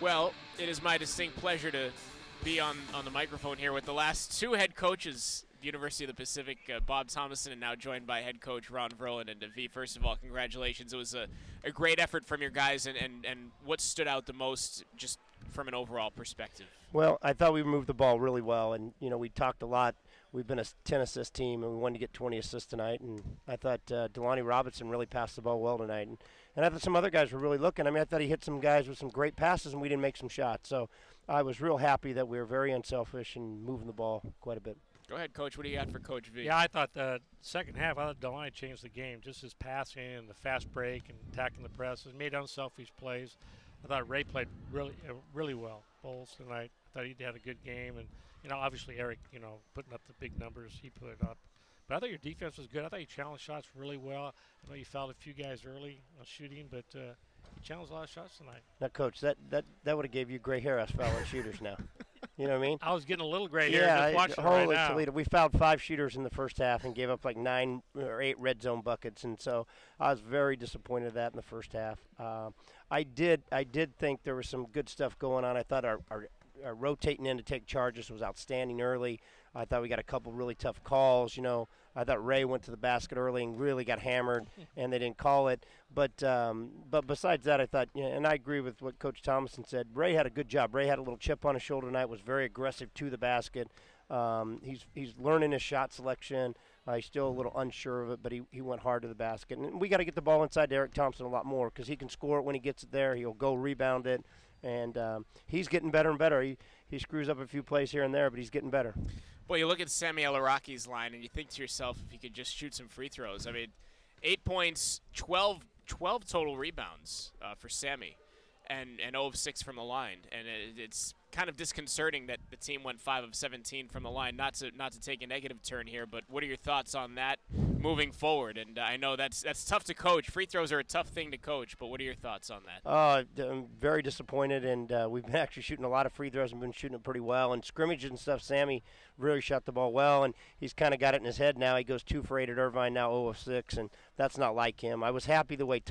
Well, it is my distinct pleasure to be on the microphone here with the last two head coaches at the University of the Pacific, Bob Thomason, and now joined by head coach Ron Vroen. And V, first of all, congratulations. It was a great effort from your guys, and what stood out the most just from an overall perspective? Well, I thought we moved the ball really well, and, we talked a lot. We've been a 10-assist team, and we wanted to get 20 assists tonight, and I thought Delani Robinson really passed the ball well tonight. And I thought some other guys were really looking. I thought he hit some guys with some great passes, and we didn't make some shots. So I was real happy that we were very unselfish and moving the ball quite a bit. Go ahead, Coach. What do you got for Coach V? Yeah, I thought the second half, I thought Delani changed the game. Just his passing and the fast break and attacking the press. He made unselfish plays. I thought Ray played really well, Bowles, tonight. I thought he had a good game. And, obviously Eric, putting up the big numbers he put up. But I thought your defense was good. I thought you challenged shots really well. I know you fouled a few guys early on shooting, but you challenged a lot of shots tonight. Now, Coach, that would have gave you gray hair, us fouling shooters now. You know what I mean? I was getting a little gray hair just watching holy right now. Toledo. We fouled 5 shooters in the first half and gave up like 9 or 8 red zone buckets, and so I was very disappointed at that in the first half. I did think there was some good stuff going on. I thought our rotating in to take charges was outstanding early. I thought we got a couple really tough calls. I thought Ray went to the basket early and really got hammered, and they didn't call it. But besides that, I thought, and I agree with what Coach Thomason said. Ray had a good job. Ray had a little chip on his shoulder tonight, was very aggressive to the basket. He's learning his shot selection. He's still a little unsure of it, but he went hard to the basket. And we got to get the ball inside to Eric Thompson a lot more because he can score it when he gets it there. He'll go rebound it. And he's getting better and better. He screws up a few plays here and there, but he's getting better. Well, you look at Sami Elaraki's line, and you think to yourself, if he could just shoot some free throws. 8 points, 12 total rebounds for Sami, and 0 of 6 from the line. And it's kind of disconcerting that the team went 5 of 17 from the line. Not to take a negative turn here, but what are your thoughts on that moving forward? And I know that's tough to coach. Free throws are a tough thing to coach, but what are your thoughts on that? I'm very disappointed, and we've been actually shooting a lot of free throws and been shooting it pretty well. And scrimmages and stuff, Sami really shot the ball well, and he's kind of got it in his head now. He goes 2 for 8 at Irvine, now 0 of 6, and that's not like him. I was happy the way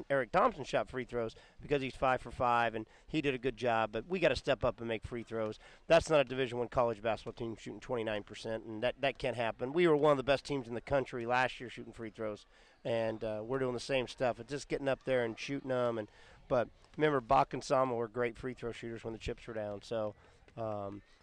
Eric Thompson shot free throws because he's 5 for 5, and he did a good job. But we got to step up and make free throws. That's not a Division I college basketball team shooting 29%, and that can't happen. We were one of the best teams in the country last year shooting free throws, and we're doing the same stuff. It's just getting up there and shooting them. But remember, Bach and Sama were great free throw shooters when the chips were down. So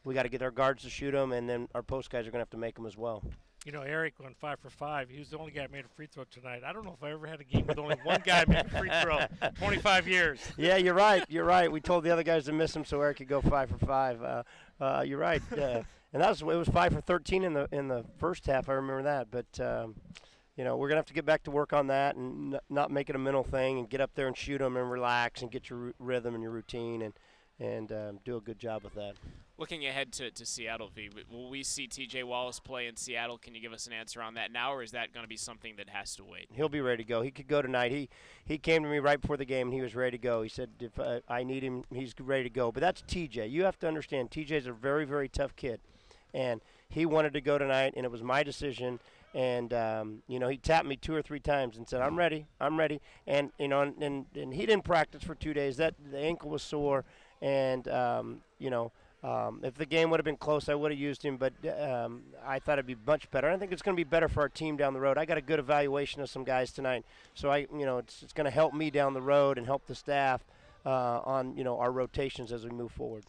we got to get our guards to shoot them, and then our post guys are going to have to make them as well. Eric went 5 for 5. He was the only guy that made a free throw tonight. I don't know if I ever had a game with only one guy make a free throw. 25 years. Yeah, you're right. You're right. We told the other guys to miss him so Eric could go 5 for 5. You're right. And it was 5 for 13 in the first half. I remember that. But we're gonna have to get back to work on that and not make it a mental thing and get up there and shoot them and relax and get your rhythm and your routine and do a good job with that. Looking ahead to Seattle, V, will we see T.J. Wallace play in Seattle? Can you give us an answer on that now, or is that going to be something that has to wait? He'll be ready to go. He could go tonight. He came to me right before the game, and he was ready to go. He said, if I need him, he's ready to go. But that's T.J. You have to understand, T.J.'s a very, very tough kid. And he wanted to go tonight, and it was my decision. And, he tapped me 2 or 3 times and said, I'm ready. And, and he didn't practice for 2 days. The ankle was sore. And, if the game would have been close, I would have used him, but I thought it'd be much better. I think it's going to be better for our team down the road. I got a good evaluation of some guys tonight, so it's going to help me down the road and help the staff on our rotations as we move forward.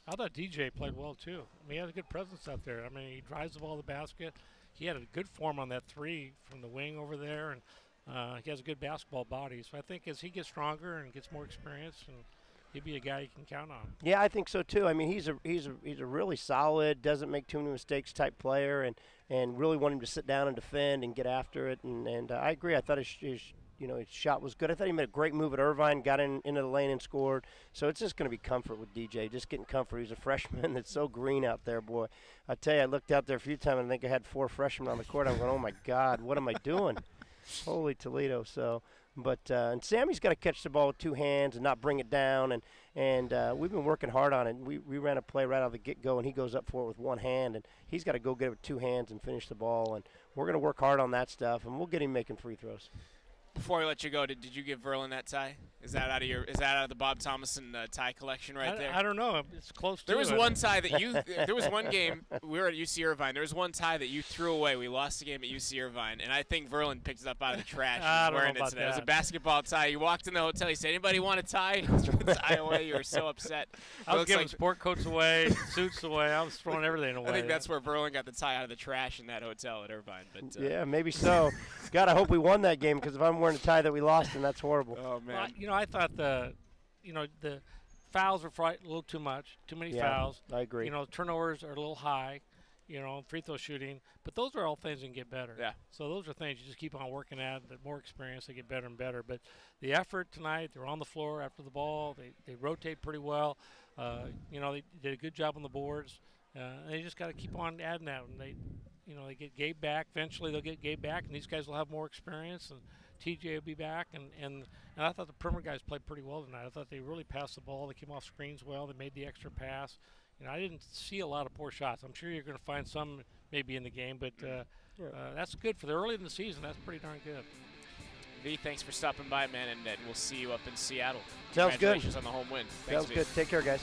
I thought DJ played well too. He had a good presence out there. He drives the ball to the basket. He had a good form on that 3 from the wing over there, and he has a good basketball body. So I think as he gets stronger and gets more experience, and he'd be a guy you can count on. Yeah, I think so too. He's a really solid, doesn't make too many mistakes type player, and really want him to sit down and defend and get after it. And I agree. I thought his shot was good. I thought he made a great move at Irvine, got into the lane and scored. So it's just going to be comfort with DJ, just getting comfort. He's a freshman that's so green out there, boy. I tell you, I looked out there a few times and I think I had 4 freshmen on the court. I'm going, oh my God, what am I doing? Holy Toledo. So. But and Sammy's got to catch the ball with 2 hands and not bring it down, and we've been working hard on it. We ran a play right out of the get-go, and he goes up for it with 1 hand, and he's got to go get it with 2 hands and finish the ball. And we're going to work hard on that stuff, and we'll get him making free throws. Before we let you go, did you give Verlin that tie? Is that out of the Bob Thomason tie collection there? I don't know. It's close to There was it. one tie that you there was one game we were at UC Irvine. There was one tie that you threw away. We lost the game at UC Irvine, and I think Verlin picked it up out of the trash. I He's don't wearing know it about today. It was a that. basketball tie. You walked in the hotel. He said, "Anybody want a tie?" He threw the tie away. You were so upset. I was Looks giving like- sport coats away, suits away. I was throwing everything away. I think that's where Verlin got the tie out of the trash in that hotel at Irvine. But Yeah, maybe so. God, I hope we won that game because if I'm wearing a tie that we lost, then that's horrible. oh man, Well, I thought the fouls were a little too much. Too many Yeah, fouls. I agree. Turnovers are a little high. Free throw shooting. But those are all things that can get better. Yeah. So those are things you just keep on working at. The more experience, they get better and better. But the effort tonight, they're on the floor after the ball. They rotate pretty well. They did a good job on the boards. They just got to keep on adding that. And they get Gabe back. Eventually they'll get Gabe back, and these guys will have more experience. And TJ will be back. And I thought the perimeter guys played pretty well tonight. I thought they really passed the ball. They came off screens well. They made the extra pass. I didn't see a lot of poor shots. I'm sure you're going to find some maybe in the game, but that's good for the early in the season. That's pretty darn good. V, thanks for stopping by, man, and we'll see you up in Seattle. Sounds good. Congratulations on the home win. Thanks, Sounds V. good. Take care, guys.